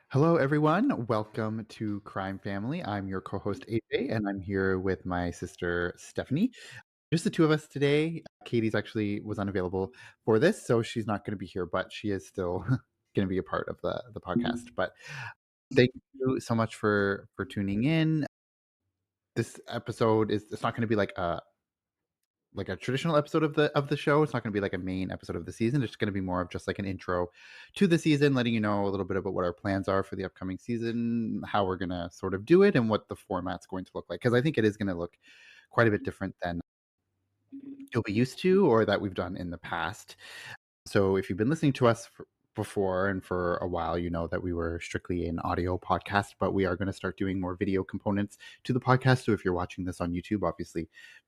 Hello, everyone. Welcome to Crime Family. I'm your co-host AJ, and I'm here with my sister Stephanie. Just the two of us today. Katie's actually was unavailable for this, so she's not going to be here, but she is still going to be a part of the podcast. But thank you so much for tuning in. This episode is it's not going to be like a traditional episode of the show. It's not going to be like a main episode of the season. It's going to be more of just like an intro to the season, letting you know a little bit about what our plans are for the upcoming season, how we're going to sort of do it, and what the format's going to look like. Because I think it is going to look quite a bit different than you'll be used to or that we've done in the past. So if you've been listening to us before and for a while, you know that we were strictly an audio podcast, but we are going to start doing more video components to the podcast. So if you're watching this on YouTube, obviously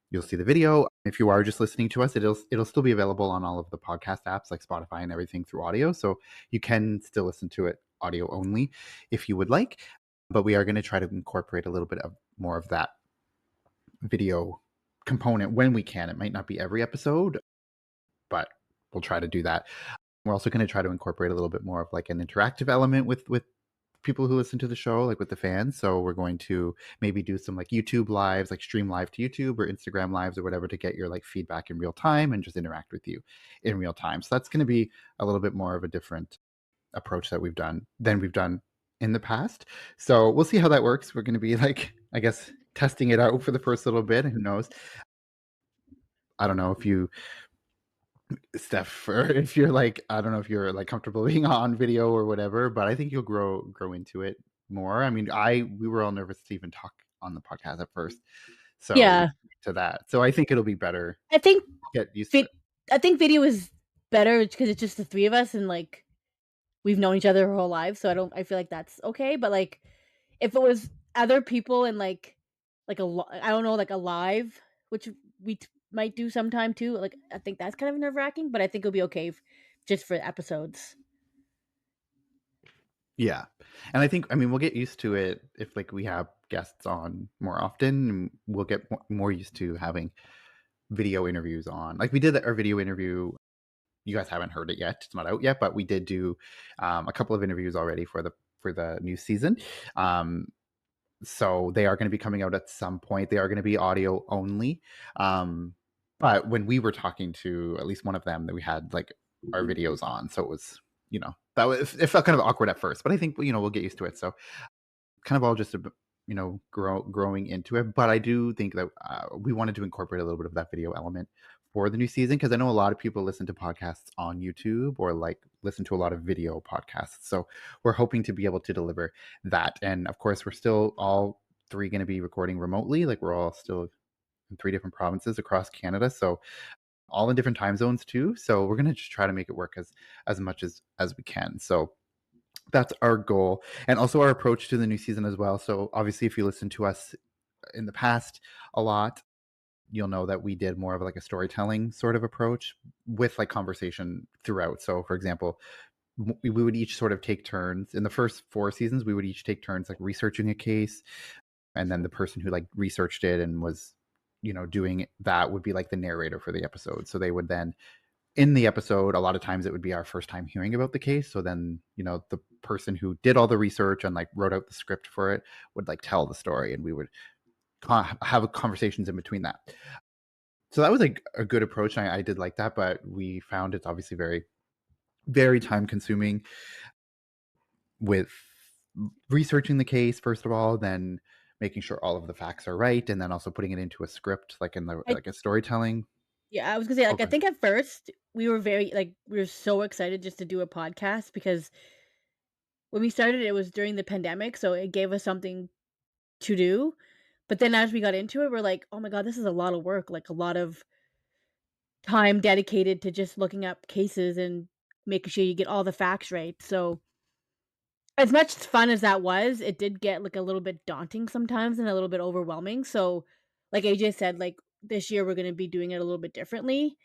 you'll see the video. If you are just listening to us, it'll still be available on all of the podcast apps like Spotify and everything through audio. So you can still listen to it audio only if you would like. But we are going to try to incorporate a little bit of more of that video component when we can. It might not be every episode, but we'll try to do that. We're also going to try to incorporate a little bit more of like an interactive element with people who listen to the show, like with the fans. So we're going to maybe do some like YouTube lives, like stream live to YouTube or Instagram lives or whatever to get your like feedback in real time and just interact with you in real time. So that's going to be a little bit more of a different approach that we've done in the past. So we'll see how that works. We're going to be like, I guess, testing it out for the first little bit. Who knows? I don't know if you Steph, or if you're like, I don't know if you're like comfortable being on video or whatever, but I think you'll grow into it more. I mean, we were all nervous to even talk on the podcast at first, so Yeah, to that. So I think it'll be better. I think Get used to vid it. I think video is better because it's just the 3 of us and, like, we've known each other our whole lives, so I feel like that's okay, but, like, if it was other people and, like, I don't know, like, a live, which we might do sometime too, like, I think that's kind of nerve-wracking, but I think it'll be okay f just for episodes. Yeah, and I think I mean we'll get used to it if like we have guests on more often. And we'll get more used to having video interviews on. Like we did our video interview. You guys haven't heard it yet; it's not out yet, but we did do a couple of interviews already for the new season. Um, so they are going to be coming out at some point. They are going to be audio only. Um, but when we were talking to at least one of them, that we had like our videos on, so it was that was it felt kind of awkward at first, but I think we'll get used to it. So kind of all just growing into it. But I do think that we wanted to incorporate a little bit of that video element for the new season because I know a lot of people listen to podcasts on YouTube or like listen to a lot of video podcasts. So we're hoping to be able to deliver that. And of course, we're still all three going to be recording remotely. Like we're all still in three different provinces across Canada. So all in different time zones too. So we're going to just try to make it work as much as we can. So that's our goal and also our approach to the new season as well. So obviously if you listen to us in the past a lot, you'll know that we did more of like a storytelling sort of approach with like conversation throughout. So for example, we would each sort of take turns in the first 4 seasons. We would each take turns like researching a case, and then the person who like researched it and was doing that would be like the narrator for the episode. So they would then in the episode, a lot of times it would be our first time hearing about the case. So then, the person who did all the research and like wrote out the script for it would like tell the story, and we would have conversations in between that. So that was like a good approach. And I did like that, but we found it's obviously very, very time consuming with researching the case, first of all, then making sure all of the facts are right, and then also putting it into a script, like in the I like a storytelling. Yeah, I was gonna say, like, I Okay. think at first, we were so excited just to do a podcast because when we started, it was during the pandemic, so it gave us something to do, but then as we got into it, we're like, "Oh my god, this is a lot of work," like, a lot of time dedicated to just looking up cases and making sure you get all the facts right, so as much fun as that was, it did get, like, a little bit daunting sometimes and a little bit overwhelming, so, like AJ said, like, this year we're gonna be doing it a little bit differently,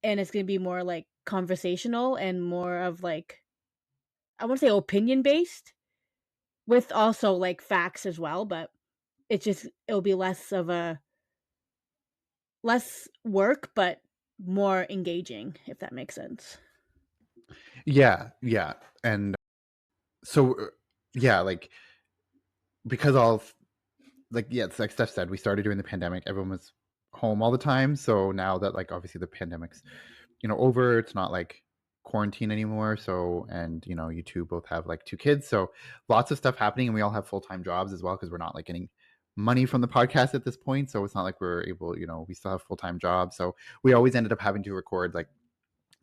and it's gonna be more, like, conversational and more of, like, I wanna say opinion based with also, like, facts as well, but it'll be less work, but more engaging, if that makes sense. Yeah, yeah. And so yeah, like because all of like yeah, it's like Steph said, we started during the pandemic. Everyone was home all the time. So now that like obviously the pandemic's over, it's not like quarantine anymore. So and you two both have like two kids. So lots of stuff happening and we all have full-time jobs as well because we're not like getting money from the podcast at this point. So it's not like we're able, we still have full-time jobs. So we always ended up having to record like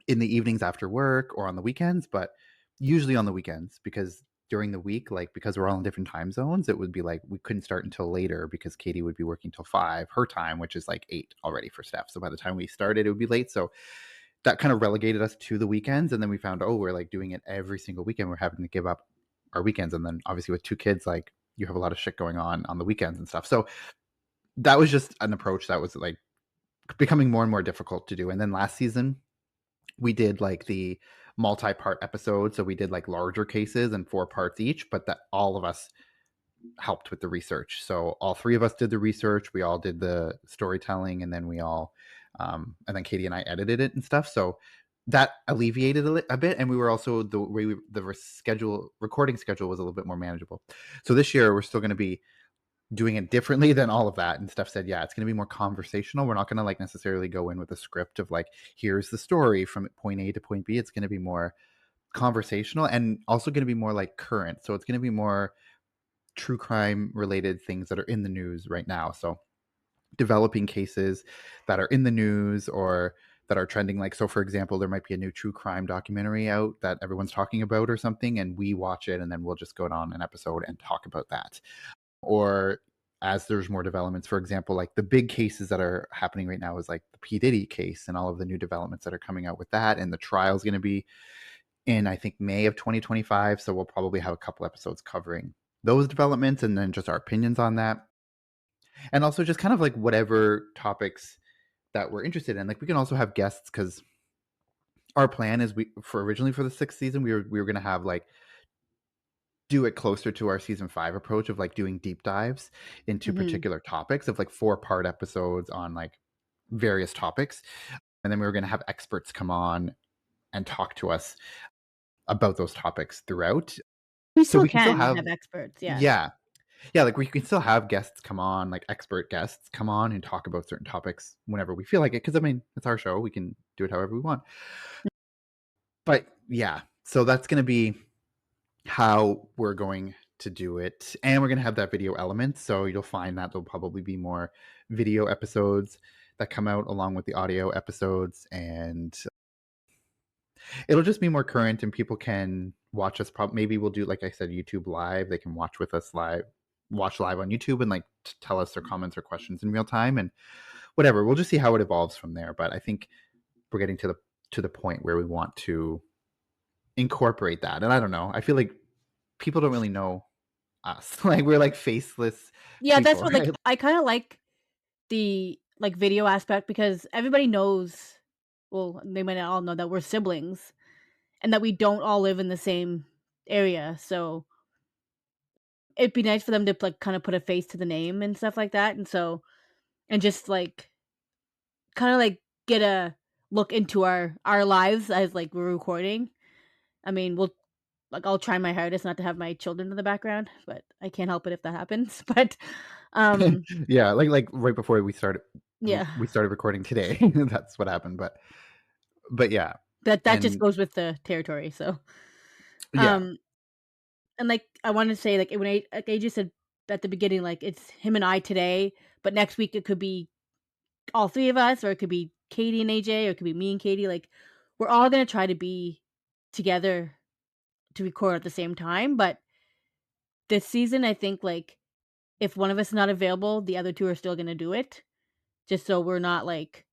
in the evenings after work or on the weekends, but usually on the weekends because during the week, like because we're all in different time zones, it would be like we couldn't start until later because Katie would be working till 5 her time, which is like 8 already for Steph. So by the time we started, it would be late. So that kind of relegated us to the weekends. And then we found, oh, we're like doing it every single weekend. We're having to give up our weekends. And then obviously with two kids, like you have a lot of shit going on the weekends and stuff. So that was just an approach that was like becoming more and more difficult to do. And then last season, we did like the multi-part episode. So we did like larger cases and 4 parts each, but that all of us helped with the research. So all 3 of us did the research. We all did the storytelling, and then and then Katie and I edited it and stuff. So that alleviated a bit, and we were also the recording schedule was a little bit more manageable. So this year we're still going to be doing it differently than all of that. And Steph said, yeah, it's going to be more conversational. We're not going to like necessarily go in with a script of like, here's the story from point A to point B. It's going to be more conversational and also going to be more like current. So it's going to be more true crime related things that are in the news right now. So developing cases that are in the news or that are trending. Like, so for example, there might be a new true crime documentary out that everyone's talking about or something, and we watch it and then we'll just go on an episode and talk about that. Or as there's more developments, for example, like the big cases that are happening right now is like the P. Diddy case and all of the new developments that are coming out with that. And the trial is going to be in, I think, May of 2025. So we'll probably have a couple episodes covering those developments and then just our opinions on that. And also just kind of like whatever topics that we're interested in. Like we can also have guests because our plan is originally for the 6th season, we were going to have like do it closer to our season 5 approach of like doing deep dives into Mhm. particular topics of like 4-part episodes on like various topics. And then we were going to have experts come on and talk to us about those topics throughout. We So still we can still can have, have experts, yeah. yeah. Yeah, like we can still have guests come on, like expert guests come on and talk about certain topics whenever we feel like it. Cause I mean, it's our show. We can do it however we want. But yeah, so that's going to be how we're going to do it. And we're going to have that video element. So you'll find that there'll probably be more video episodes that come out along with the audio episodes. And it'll just be more current and people can watch us. Maybe we'll do, like I said, YouTube live. They can watch with us live, watch live on YouTube and like tell us their comments or questions in real time and whatever. We'll just see how it evolves from there. But I think we're getting to the point where we want to incorporate that. And I don't know. I feel like people don't really know us. Like we're like faceless Yeah, that's people, what, like, right? I kinda like the, like, video aspect because everybody knows, well, they might not all know that we're siblings and that we don't all live in the same area, so it'd be nice for them to, like, kinda put a face to the name and stuff like that, and so and just, like, kinda, like, get a look into our lives as, like, we're recording. I mean, I'll try my hardest not to have my children in the background, but I can't help it if that happens, but, um, Yeah, like right before yeah, we started recording today. That's what happened. But yeah. that just And goes with the territory, so, yeah. um and, like, I wanted to say, like, when AJ said at the beginning, like, it's him and I today, but next week it could be all 3 of us, or it could be Katie and AJ, or it could be me and Katie, like, we're all gonna try to be together to record at the same time, but this season, I think, like, if one of us is not available, the other 2 are still gonna do it, just so we're not, like,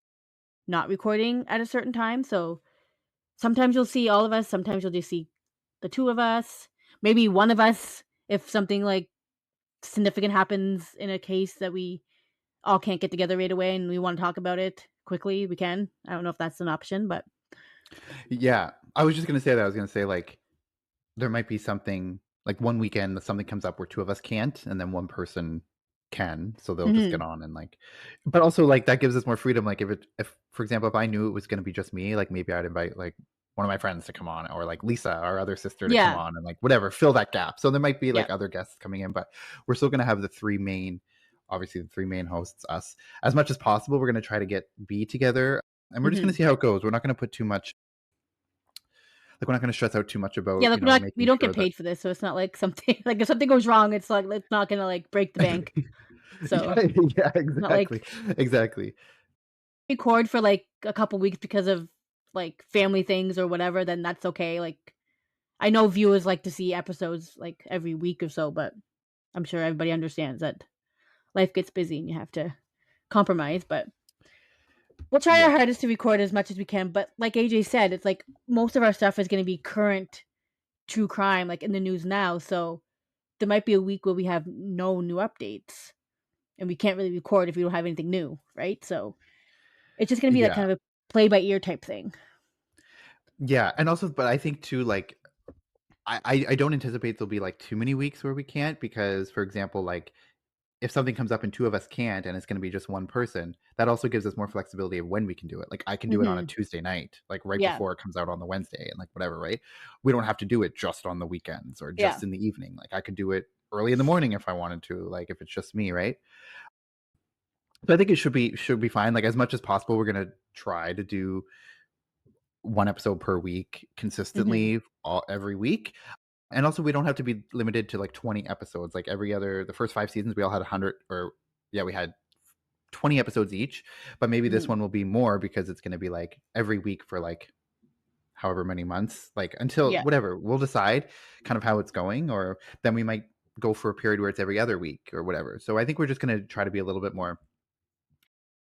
not recording at a certain time, so sometimes you'll see all of us, sometimes you'll just see the 2 of us, maybe one of us if something, like, significant happens in a case that we all can't get together right away and we wanna talk about it quickly, we can. I don't know if that's an option, but Yeah. I was just gonna say that. I was gonna say like there might be something like one weekend that something comes up where 2 of us can't, and then one person can, so they'll just get mhm. on and like but also like that gives us more freedom. Like if for example, if I knew it was gonna be just me, like maybe I'd invite like one of my friends to come on, or like Lisa, our other sister, to come Yeah. on, and like whatever, fill that gap. So there might be Yeah. like other guests coming in, but we're still gonna have the three main, obviously the three main hosts, us. As much as possible, we're gonna try to get B together, and we're just gonna Mhm. see how it goes. We're not gonna put too much, like we're not gonna stress out too much Yeah, about, like, we making don't get sure that. paid for this, so it's not like something like, if something goes wrong, it's not gonna, like, break the bank. So, Yeah, yeah, not like exactly, exactly. record for, like, a couple weeks because of, like, family things or whatever, then that's okay, like, I know viewers like to see episodes, like, every week or so, but I'm sure everybody understands that life gets busy and you have to compromise, but we'll try our Yeah, hardest to record as much as we can, but like AJ said, it's like most of our stuff is gonna be current true crime, like, in the news now, so there might be a week where we have no new updates, and we can't really record if we don't have anything new, right? So, it's just gonna be, like, yeah, kind of a play by ear type thing. yeah, and also, but I think too, like I don't anticipate there'll be like too many weeks where we can't, because, for example, like if something comes up and two of us can't, and it's going to be just one person, that also gives us more flexibility of when we can do it. Like I can do it on a Mhm. Tuesday night, like right Yeah. before it comes out on the Wednesday, and like whatever, right? We don't have to do it just on the weekends or Yeah. just in the evening. Like I could do it early in the morning if I wanted to, like if it's just me, right? So I think it should be fine. Like as much as possible, we're gonna try to do one episode per week Mhm. consistently all every week. And also we don't have to be limited to like 20 episodes. Like the first 5 seasons we all had 100, or yeah, we had 20 episodes each, but maybe this Mhm. one will be more because it's going to be like every week for like however many months, like until Yeah. whatever. We'll decide kind of how it's going, or then we might go for a period where it's every other week or whatever. So I think we're just going to try to be a little bit more.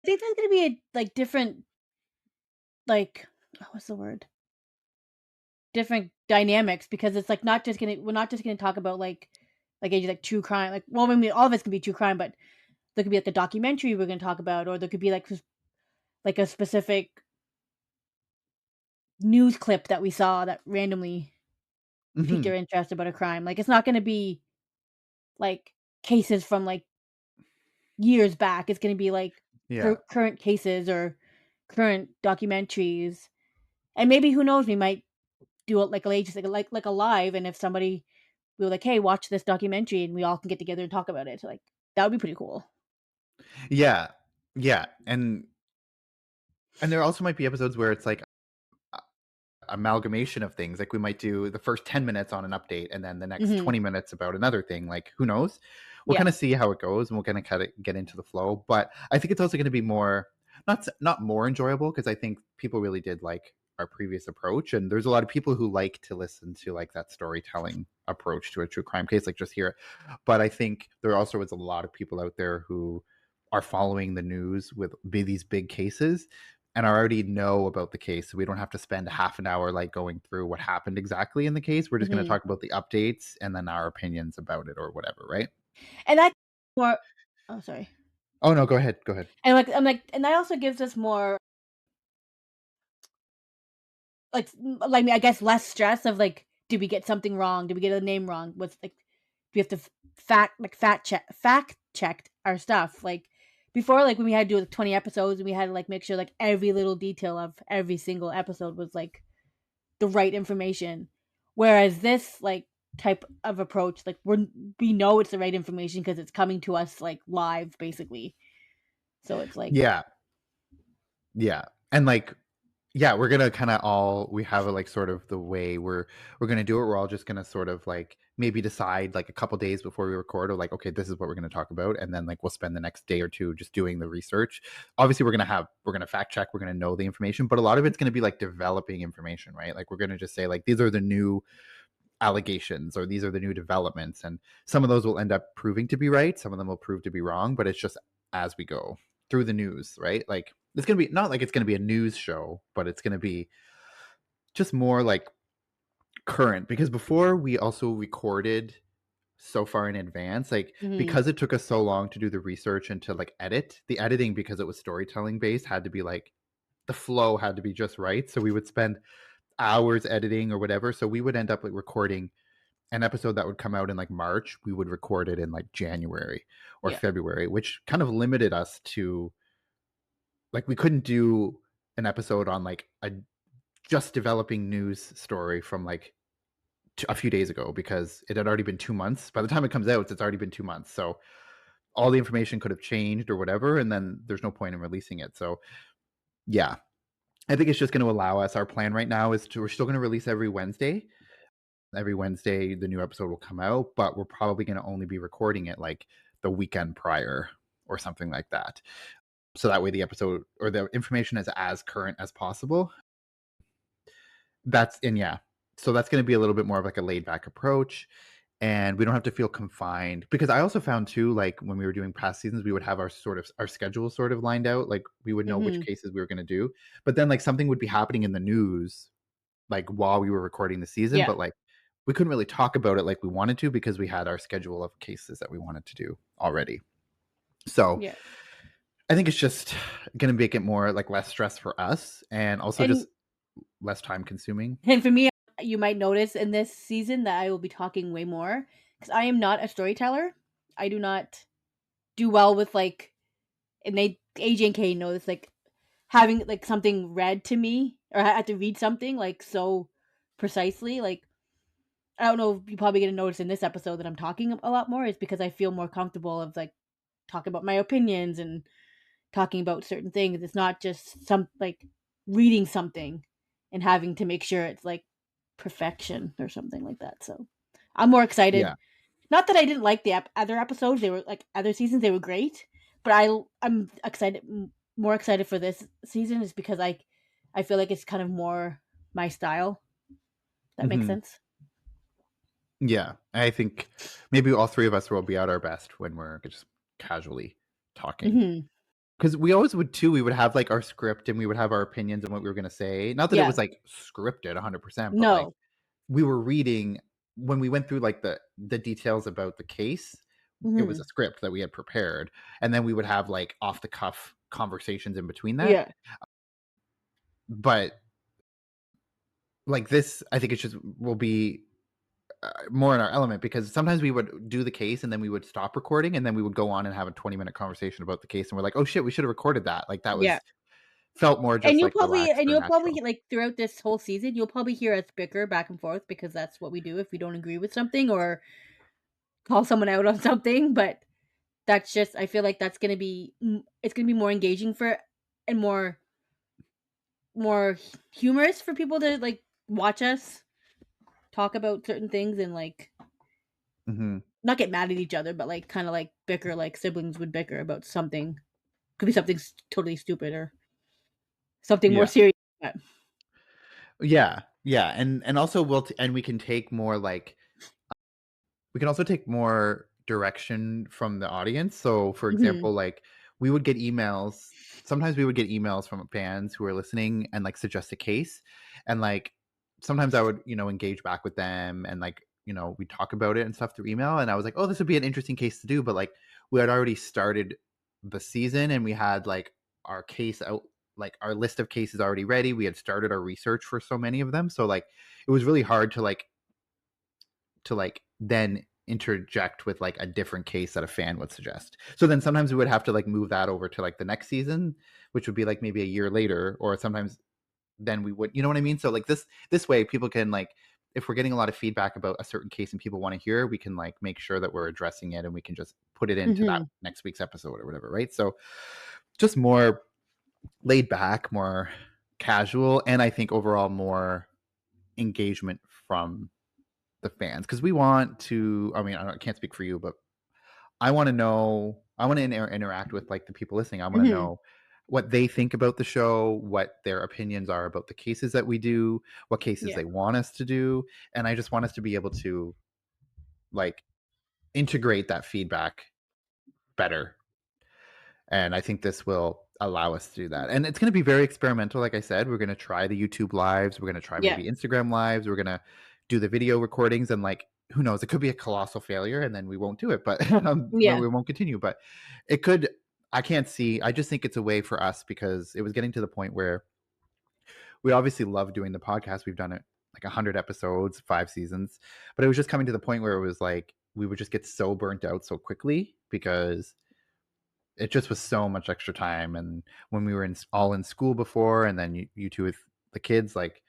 I think there's gonna be a, like, different, like, what's the word? Different dynamics because it's, like, not just gonna we're not just gonna talk about, like AJ, like, true crime, like, well, I mean, all of it's gonna be true crime, but there could be, like, a documentary we're gonna talk about, or there could be, like, a specific news clip that we saw that randomly piqued our Mhm. interest about a crime. Like, it's not gonna be, like, cases from, like, years back. It's gonna be, like, Yeah. current cases or current documentaries. And maybe, who knows, we might do it like a just like a live, and if somebody we were like, "Hey, watch this documentary," and we all can get together and talk about it, like, that would be pretty cool. Yeah. Yeah. And there also might be episodes where it's like amalgamation of things. Like we might do the first 10 minutes on an update and then the next Mhm. 20 minutes about another thing. Like who knows? We'll Yeah. kind of see how it goes, and we'll kind of get into the flow. But I think it's also going to be more, not more enjoyable, because I think people really did like our previous approach, and there's a lot of people who like to listen to like that storytelling approach to a true crime case, like just hear it. But I think there also is a lot of people out there who are following the news with these big cases, and I already know about the case, so we don't have to spend half an hour like going through what happened exactly in the case. We're just going to Mhm. talk about the updates and then our opinions about it or whatever, right? And that more oh, sorry. Oh no, go ahead, go ahead. And that also gives us more, like, I guess, less stress of, like, did we get something wrong? Did we get a name wrong? Was, like, we have to fact checked our stuff, like, before, like, when we had to do, like, 20 episodes and we had to, like, make sure, like, every little detail of every single episode was, like, the right information. Whereas this, like, type of approach, like, we know it's the right information because it's coming to us, like, live, basically. So it's like Yeah, yeah. And like, yeah, we're gonna kind of all we have a like sort of the way we're gonna do it. We're all just gonna sort of like maybe decide like a couple days before we record, or like, okay, this is what we're gonna talk about, and then like we'll spend the next day or two just doing the research. Obviously, we're gonna fact check, we're gonna know the information, but a lot of it's gonna be like developing information, right? Like we're gonna just say like these are the new allegations, or these are the new developments, and some of those will end up proving to be right, some of them will prove to be wrong, but it's just as we go through the news, right? Like it's going to be not like it's going to be a news show, but it's going to be just more like current, because before we also recorded so far in advance, like mhm, because it took us so long to do the research and to like edit the editing, because it was storytelling based, had to be like the flow had to be just right, so we would spend hours editing or whatever, so we would end up like recording an episode that would come out in like March, we would record it in like January or yeah, February, which kind of limited us to like we couldn't do an episode on like a just developing news story from like a few days ago because it had already been 2 months. By the time it comes out, it's already been 2 months. So all the information could have changed or whatever, and then there's no point in releasing it. So yeah, I think it's just going to allow us. Our plan right now is to we're still going to release every Wednesday. Every Wednesday, the new episode will come out, but we're probably going to only be recording it like the weekend prior or something like that. So that way, the episode or the information is as current as possible. Yeah. So that's going to be a little bit more of like a laid back approach. And we don't have to feel confined because I also found too, like when we were doing past seasons, we would have our schedule sort of lined out. Like we would know which Mhm. cases we were going to do, but then like something would be happening in the news, like while we were recording the season, Yeah. but like we couldn't really talk about it like we wanted to because we had our schedule of cases that we wanted to do already. So Yeah. I think it's just going to make it more like less stress for us and also And just less time consuming. and for me, you might notice in this season that I will be talking way more because I am not a storyteller. I do not do well with like, and they AJ and K know this, like having like something read to me or I have to read something like so precisely. Like I don't know if you're probably gonna notice in this episode that I'm talking a lot more is because I feel more comfortable of like talking about my opinions and talking about certain things. It's not just some like reading something and having to make sure it's like perfection or something like that. So I'm more excited. Yeah. Not that I didn't like the other episodes; they were like other seasons; they were great. But I'm excited, more excited for this season, is because I feel like it's kind of more my style. That makes Hmm. sense. Yeah. I think maybe all three of us will be at our best when we're just casually talking. Hmm. Because we always would too. We would have like our script and we would have our opinions and what we were going to say. Not that it Yeah. was like scripted 100%, but like No. we were reading when we went through like the details about the case. It was a Hmm. script that we had prepared, and then we would have like off the cuff conversations in between that. Yeah. But like this, I think it just will be more in our element because sometimes we would do the case and then we would stop recording and then we would go on and have a 20-minute conversation about the case and we're like, oh shit, we should have recorded that. Like that Yeah. was felt more just like relaxed And or you'll probably natural. like throughout this whole season, you'll probably hear us bicker back and forth because that's what we do if we don't agree with something or call someone out on something. But that's just I feel like that's gonna be it's gonna be more engaging for and more humorous for people to like watch us talk about certain things and like Hmm. not get mad at each other, but like kind of like bicker like siblings would bicker about something. Could be something totally stupid or something more Yeah. serious. But Yeah. Yeah. And also and we can take more like we can also take more direction from the audience. So, for mhm. example, like we would get emails. Sometimes we would get emails from fans who are listening and like suggest a case. And like sometimes I would, engage back with them and like, we talk about it and stuff through email. And I was like, oh, this would be an interesting case to do. But like we had already started the season and we had like our case out, like our list of cases already ready. We had started our research for so many of them. So like it was really hard to then interject with like a different case that a fan would suggest. So then sometimes we would have to like move that over to like the next season, which would be like maybe a year later, or sometimes then we would, you know what I mean? So like this way people can like if we're getting a lot of feedback about a certain case and people want to hear, we can like make sure that we're addressing it and we can just put it into that Mhm. next week's episode or whatever, right? So just more laid back, more casual, and I think overall more engagement from the fans because we want to. I mean, I can't speak for you, but I want to know. I want to interact with like the people listening. I want to Mhm. know what they think about the show, what their opinions are about the cases that we do, what cases Yeah. they want us to do, and I just want us to be able to like integrate that feedback better. And I think this will allow us to do that. And it's going to be very experimental. Like I said, we're going to try the YouTube lives. We're going to try Yeah. maybe Instagram lives. We're going to do the video recordings and like, who knows, it could be a colossal failure and then we won't do it, but Yeah. we won't continue, but it could, I can't see, I just think it's a way for us because it was getting to the point where we obviously love doing the podcast. We've done it like 100 episodes, 5 seasons, but it was just coming to the point where it was like, we would just get so burnt out so quickly because it just was so much extra time. And when we were all in school before, and then you two with the kids, like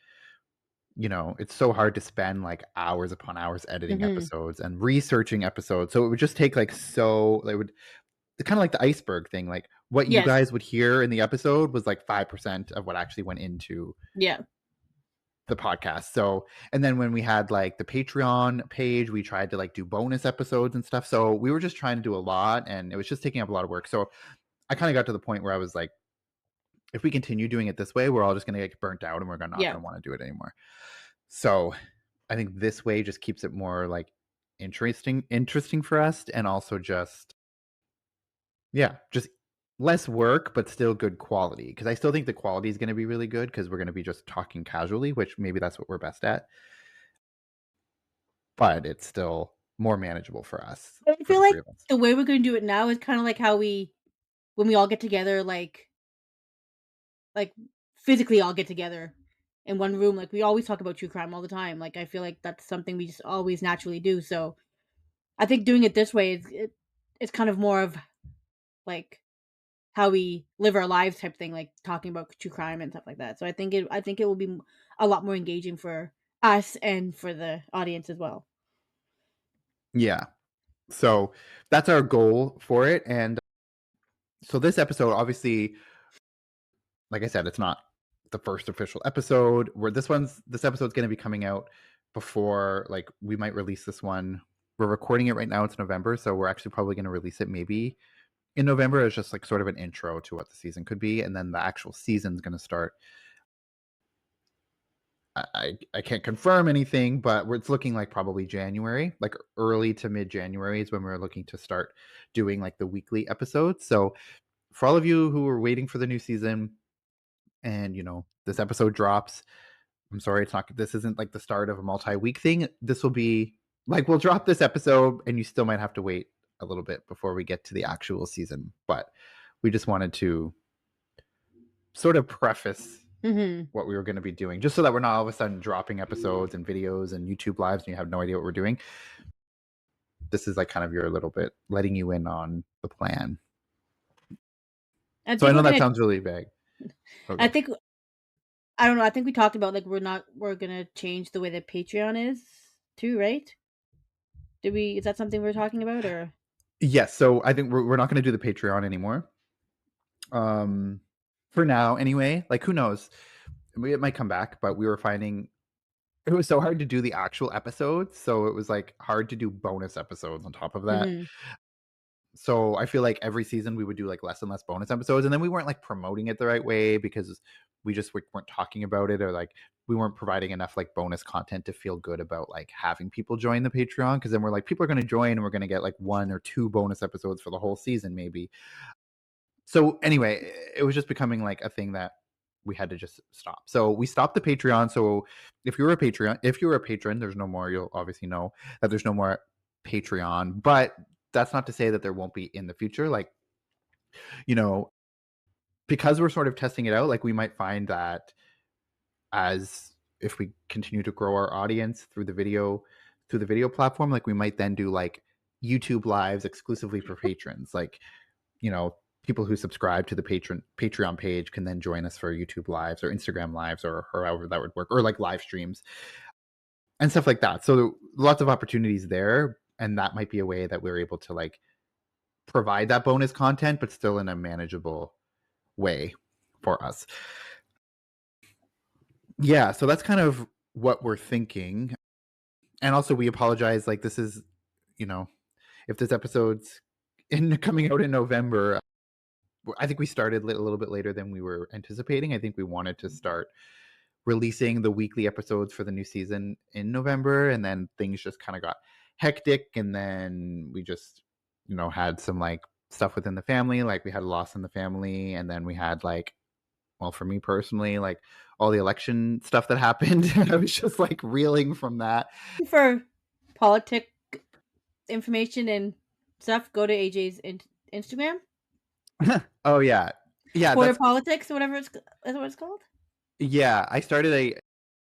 it's so hard to spend like hours upon hours editing Mhm. episodes and researching episodes. So it would just take like it would kind of like the iceberg thing. Like what you Yes. guys would hear in the episode was like 5% of what actually went into Yeah. the podcast. So, and then when we had like the Patreon page, we tried to like do bonus episodes and stuff. So we were just trying to do a lot and it was just taking up a lot of work. So I kind of got to the point where I was like, if we continue doing it this way, we're all just going to get burnt out and we're not Yeah. going to want to do it anymore. So I think this way just keeps it more like interesting for us, and also just yeah, just less work but still good quality, because I still think the quality is going to be really good because we're going to be just talking casually, which maybe that's what we're best at, but it's still more manageable for us, I for feel the like three of us. the way we're gonna do it now is kinda like how we when we all get together, like, physically all get together in one room, like, we always talk about true crime all the time, like, I feel like that's something we just always naturally do, so I think doing it this way it's kind of more of, like, how we live our lives type thing, like, talking about true crime and stuff like that, so I think it will be a lot more engaging for us and for the audience as well. Yeah. So that's our goal for it. And so this episode, obviously, like I said, it's not the first official episode. Where this episode's going to be coming out before, like, we might release this one. We're recording it right now. It's November, so we're actually probably going to release it maybe in November as just like sort of an intro to what the season could be, and then the actual season's going to start. I can't confirm anything, but it's looking like probably January, like early to mid January is when we're looking to start doing like the weekly episodes. So for all of you who are waiting for the new season, and this episode drops, I'm sorry, this isn't like the start of a multi-week thing. This will be like, we'll drop this episode and you still might have to wait a little bit before we get to the actual season, but we just wanted to sort of preface Mhm. what we were going to be doing, just so that we're not all of a sudden dropping episodes and videos and YouTube lives and you have no idea what we're doing. This is like kind of your little bit letting you in on the plan. I So I think know we're that gonna sounds really vague. I Okay. think I don't know, I think we talked about, like, we're gonna change the way that Patreon is too, right? Did we is that something we're talking about or Yes. So I think we're not going to do the Patreon anymore. Um, for now, anyway. Like, who knows? It might come back, but we were finding it was so hard to do the actual episodes. So it was like hard to do bonus episodes on top of that. Mhm. So I feel like every season we would do like less and less bonus episodes, and then we weren't like promoting it the right way because we just weren't talking about it, or like we weren't providing enough like bonus content to feel good about like having people join the Patreon, because then we're like, people are going to join and we're going to get like one or two bonus episodes for the whole season maybe. So anyway, it was just becoming like a thing that we had to just stop. So we stopped the Patreon. So if you're a patron, there's no more. You'll obviously know that there's no more Patreon, but that's not to say that there won't be in the future. Like, you know, because we're sort of testing it out, like we might find that as if we continue to grow our audience through the video platform, like we might then do like YouTube lives exclusively for patrons. Like, people who subscribe to the Patreon page can then join us for YouTube lives or Instagram lives, or however that would work, or like live streams and stuff like that. So lots of opportunities there, and that might be a way that we're able to like provide that bonus content, but still in a manageable way for us. Yeah, so that's kind of what we're thinking. And also we apologize, like this is, you know, if this episode's in coming out in November, I think we started a little bit later than we were anticipating. I think we wanted to start releasing the weekly episodes for the new season in November, and then things just kind of got hectic, and then we just, had some like stuff within the family, like we had a loss in the family, and then we had like, well, for me personally, like all the election stuff that happened, and I was just like reeling from that. for politic information and stuff, go to AJ's Instagram? Oh yeah. Yeah, Quarter that's Politics or whatever is that what it's called? yeah, I started a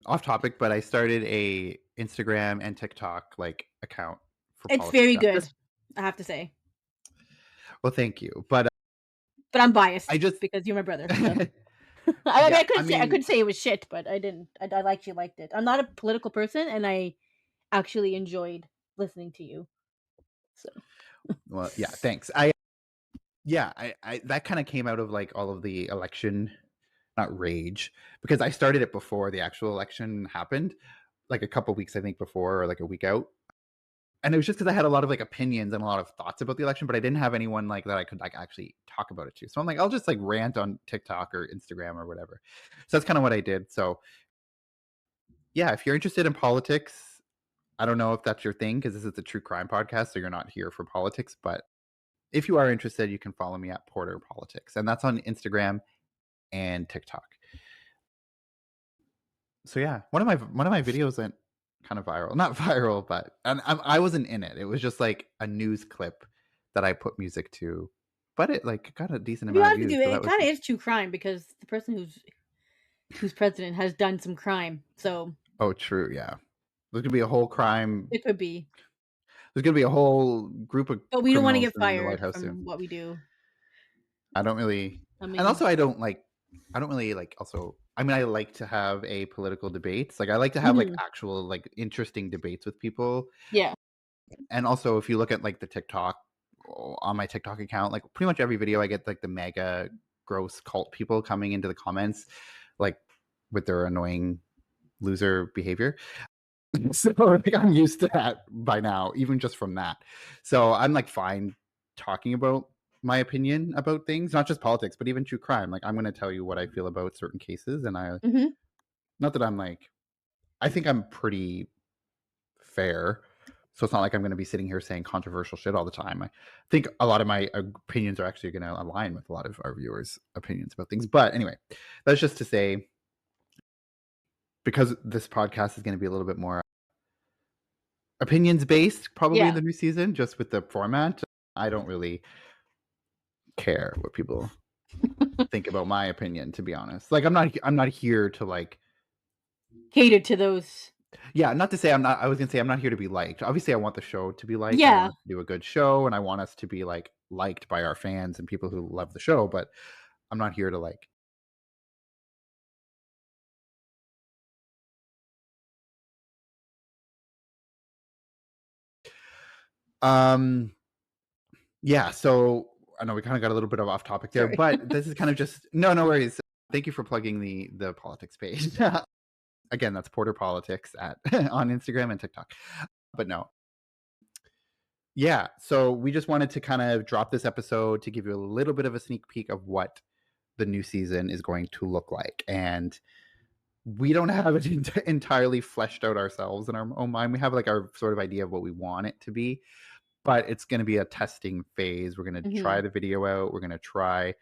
off topic, but I started a Instagram and TikTok like account for It's politics very stuff. good, I have to say, Well, thank you. But but I'm I biased just because you're my brother, so I mean, Yeah, I could say it was shit, but I didn't. I actually liked it. I'm not a political person, and I actually enjoyed listening to you. So well, yeah, thanks. I that kind of came out of like all of the election, not rage, because I started it before the actual election happened, like a couple weeks I think before, or like a week out. And it was just because I had a lot of like opinions and a lot of thoughts about the election, but I didn't have anyone like that I could like actually talk about it to. So I'm like, I'll just like rant on TikTok or Instagram or whatever. So that's kind of what I did. So yeah, if you're interested in politics, I don't know if that's your thing because this is a true crime podcast, so you're not here for politics. But if you are interested, you can follow me at Porter Politics, and that's on Instagram and TikTok. So yeah, one of my videos went kind of viral. Not viral, but and I wasn't in it. It was just like a news clip that I put music to, but it like got a decent to be amount of honest with views. you, So that it was kind of is true crime because the person who's president has done some crime, so oh true, yeah. There's gonna be a whole crime. it could be. There's gonna be a whole group of But we don't want to criminals get in the White fired House soon. from what we do. I don't really, I and mean, also I don't really like. Also, I mean, I like to have a political debates. Like I like to have like mhm, actual like interesting debates with people. yeah, And also, if you look at like the TikTok on my TikTok account, like pretty much every video, I get like the mega gross cult people coming into the comments, like with their annoying loser behavior. So like I'm used to that by now, even just from that. So I'm like fine talking about my opinion about things, not just politics, but even true crime. Like I'm going to tell you what I feel about certain cases, and I mhm, not that I'm like I think I'm pretty fair. So it's not like I'm going to be sitting here saying controversial shit all the time. I think a lot of my opinions are actually going to align with a lot of our viewers' opinions about things. But anyway, that's just to say, because this podcast is going to be a little bit more opinions based, probably in yeah. the new season, just with the format, I don't really care what people think about my opinion, to be honest. Like I'm not here to like Catered to those. yeah, not to say I'm not I was gonna say I'm not here to be liked. Obviously, I want the show to be liked. I want Yeah, us to do a good show, and I want us to be like liked by our fans and people who love the show. But I'm not here to like. Um. Yeah. So I know we kind of got a little bit of off topic there, sorry. but this is kind of just no worries. Thank you for plugging the politics page. Again, that's Porter Politics at on Instagram and TikTok. But no, yeah. So we just wanted to kind of drop this episode to give you a little bit of a sneak peek of what the new season is going to look like. And we don't have it entirely fleshed out ourselves in our own mind. We have like our sort of idea of what we want it to be, but it's going to be a testing phase. We're going to try Mhm. the video out. We're going to try,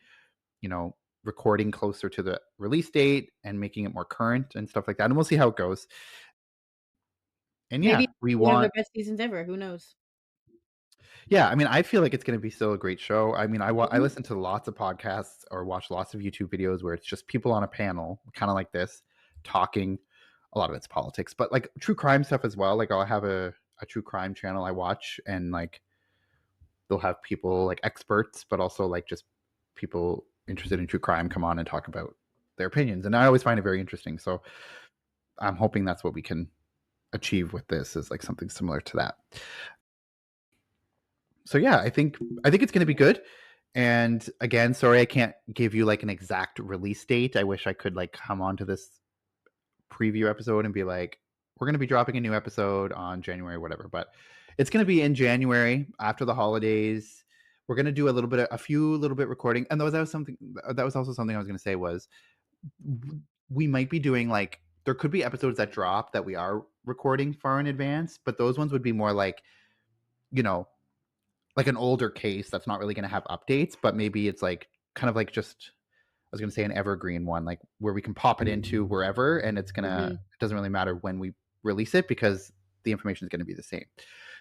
you know, recording closer to the release date and making it more current and stuff like that. And we'll see how it goes. And Maybe yeah, it's we one of want the best seasons ever, who knows? yeah, I mean, I feel like it's gonna be still a great show. I mean, I Mhm, listen to lots of podcasts or watch lots of YouTube videos where it's just people on a panel, kinda like this, talking. A lot of it's politics, but, like, true crime stuff as well. Like, I'll have a true crime channel I watch, and, like, they'll have people, like, experts, but also, like, just people interested in true crime come on and talk about their opinions, and I always find it very interesting. So, I'm hoping that's what we can achieve with this is, like, something similar to that. So yeah, I think it's going to be good. And again, sorry I can't give you like an exact release date. I wish I could like come onto this preview episode and be like, we're going to be dropping a new episode on January, whatever. But it's going to be in January after the holidays. We're going to do a few little bit recording. And that was also something I was going to say was we might be doing like there could be episodes that drop that we are recording far in advance, but those ones would be more like you know like an older case that's not really going to have updates, but maybe it's like kind of like just I was going to say an evergreen one, like where we can pop it into wherever, and mhm, it doesn't really matter when we release it because the information is going to be the same.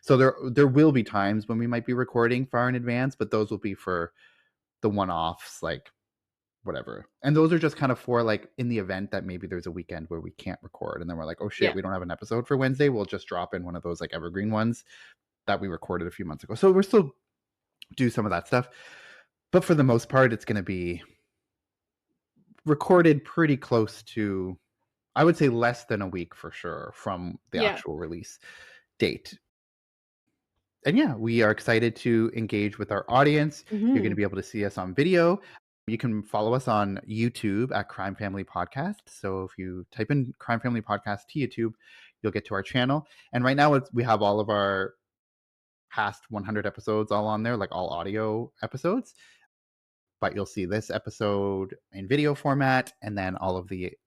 So there will be times when we might be recording far in advance, but those will be for the one offs, like whatever. And those are just kind of for like in the event that maybe there's a weekend where we can't record, and then we're like, oh shit, yeah. we don't have an episode for Wednesday. We'll just drop in one of those like evergreen ones that we recorded a few months ago. So we're still do some of that stuff. But for the most part, it's going to be recorded pretty close to, I would say, less than a week for sure from the Yeah. actual release date. And yeah, we are excited to engage with our audience. You're going to Mhm. be able to see us on video. You can follow us on YouTube at Crime Family Podcast. So if you type in Crime Family Podcast to YouTube, you'll get to our channel. And right now we have all of our past 100 episodes all on there, like all audio episodes. But you'll see this episode in video format, and then all of the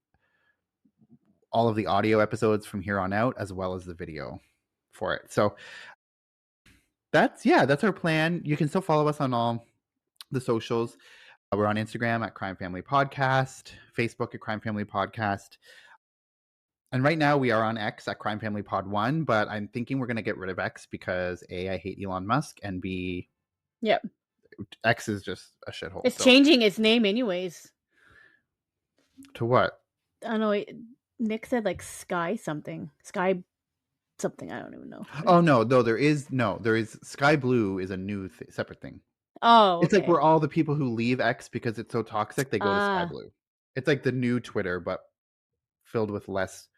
audio episodes from here on out, as well as the video for it. So that's our plan. You can still follow us on all the socials. We're on Instagram at Crime Family Podcast, Facebook at Crime Family Podcast. And right now we are on X at Crime Family Pod 1, but I'm thinking we're going to get rid of X because A, I hate Elon Musk, and B, Yep. X is just a shithole. It's So changing its name anyways. to what? I don't know. Nick said like Sky something. Sky something. I don't even know. Oh no, there is Sky Blue is a new separate thing. Oh, It's like okay. where all the people who leave X because it's so toxic, they go to Sky Ah, Blue. It's like the new Twitter, but filled with less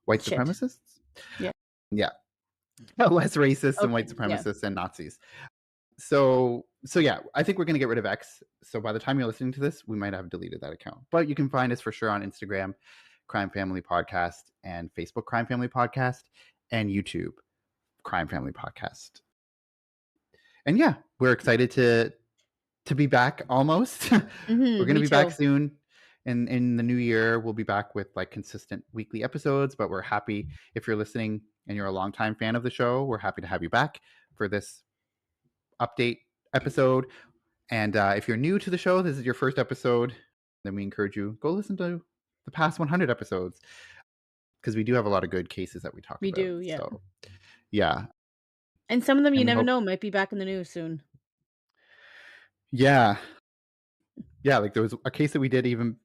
white shit. supremacists. Yeah. Yeah, less racists and white Okay. Yeah. supremacists and Nazis. So yeah, I think we're gonna get rid of X. So by the time you're listening to this, we might have deleted that account. But you can find us for sure on Instagram, Crime Family Podcast, and Facebook Crime Family Podcast, and YouTube Crime Family Podcast. And yeah, we're excited to be back almost. We're gonna Me be back too. soon. In the new year, we'll be back with like consistent weekly episodes, but we're happy if you're listening and you're a longtime fan of the show, we're happy to have you back for this update episode. And if you're new to the show, this is your first episode, then we encourage you go listen to the past 100 episodes because we do have a lot of good cases that we talk We about. do. Yeah. So yeah, And some of them you and we never hope, know might be back in the news soon. yeah, like there was a case that we did even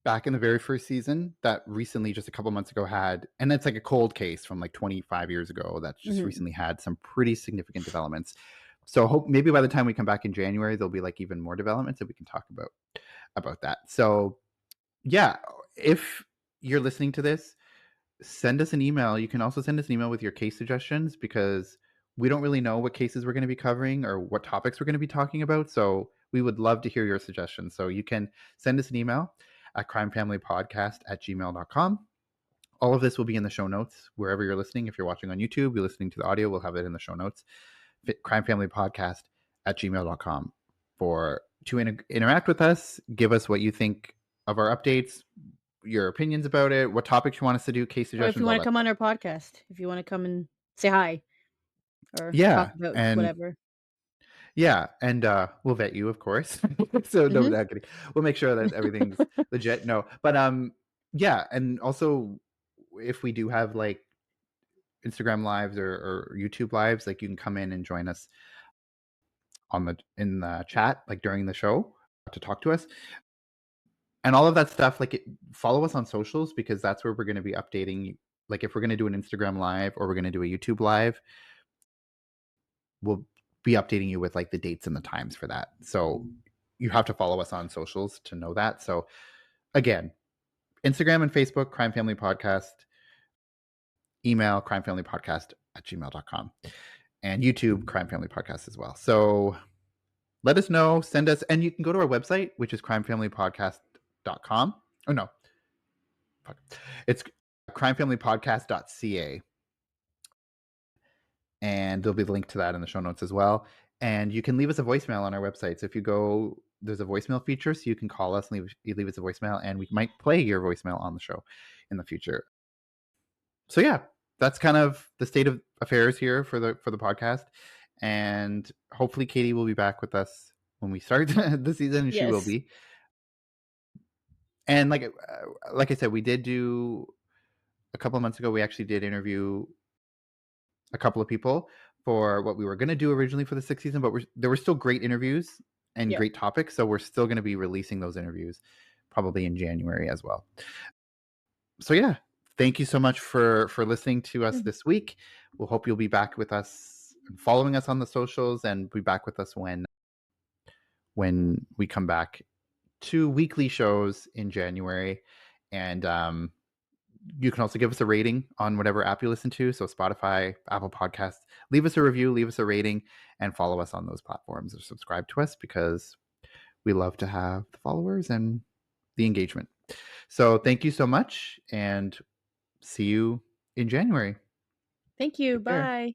back in the very first season that recently, just a couple months ago, had, and it's like a cold case from like 25 years ago that's just Mhm. recently had some pretty significant developments. So hope maybe by the time we come back in January, there'll be like even more developments that we can talk about that. So yeah, if you're listening to this, send us an email. You can also send us an email with your case suggestions because we don't really know what cases we're going to be covering or what topics we're going to be talking about. So we would love to hear your suggestions. So you can send us an email at crimefamilypodcast@gmail.com. All of this will be in the show notes wherever you're listening. If you're watching on YouTube, you're listening to the audio, we'll have it in the show notes. Crimefamilypodcast@gmail.com to interact with us. Give us what you think of our updates, your opinions about it, what topics you want us to do, case Or if you suggestions, all want to that come on stuff. our podcast, if you want to come and say hi or talk Yeah, about and whatever. we'll vet you, of course. So no, Mhm. not kidding. We'll make sure that everything's legit. No, but yeah, and also if we do have like Instagram lives or YouTube lives, like you can come in and join us in the chat, like during the show, to talk to us and all of that stuff. Like follow us on socials because that's where we're going to be updating. Like if we're going to do an Instagram live or we're going to do a YouTube live, we'll be updating you with like the dates and the times for that. So you have to follow us on socials to know that. So again, Instagram and Facebook, Crime Family Podcast, email crimefamilypodcast@gmail.com, and YouTube, Crime Family Podcast as well. So let us know, send us, and you can go to our website, which is crimefamilypodcast.com. Oh no, it's crimefamilypodcast.ca. And there'll be the link to that in the show notes as well. And you can leave us a voicemail on our website. So if you go, there's a voicemail feature, so you can call us and leave us a voicemail, and we might play your voicemail on the show in the future. So yeah, that's kind of the state of affairs here for the podcast. And hopefully Katie will be back with us when we start the season, and she will Yes. be. And like I said, we did do a couple of months ago. We actually did interview a couple of people for what we were going to do originally for the sixth season, but there were still great interviews and Yep. great topics. So we're still going to be releasing those interviews probably in January as well. So yeah, thank you so much for listening to us this week. We'll hope you'll be back with us and following us on the socials and be back with us when we come back 2 weekly shows in January, and, you can also give us a rating on whatever app you listen to, so Spotify, Apple Podcasts. Leave us a review, leave us a rating, and follow us on those platforms or subscribe to us because we love to have the followers and the engagement. So thank you so much, and see you in January. Thank you. Take care. Bye.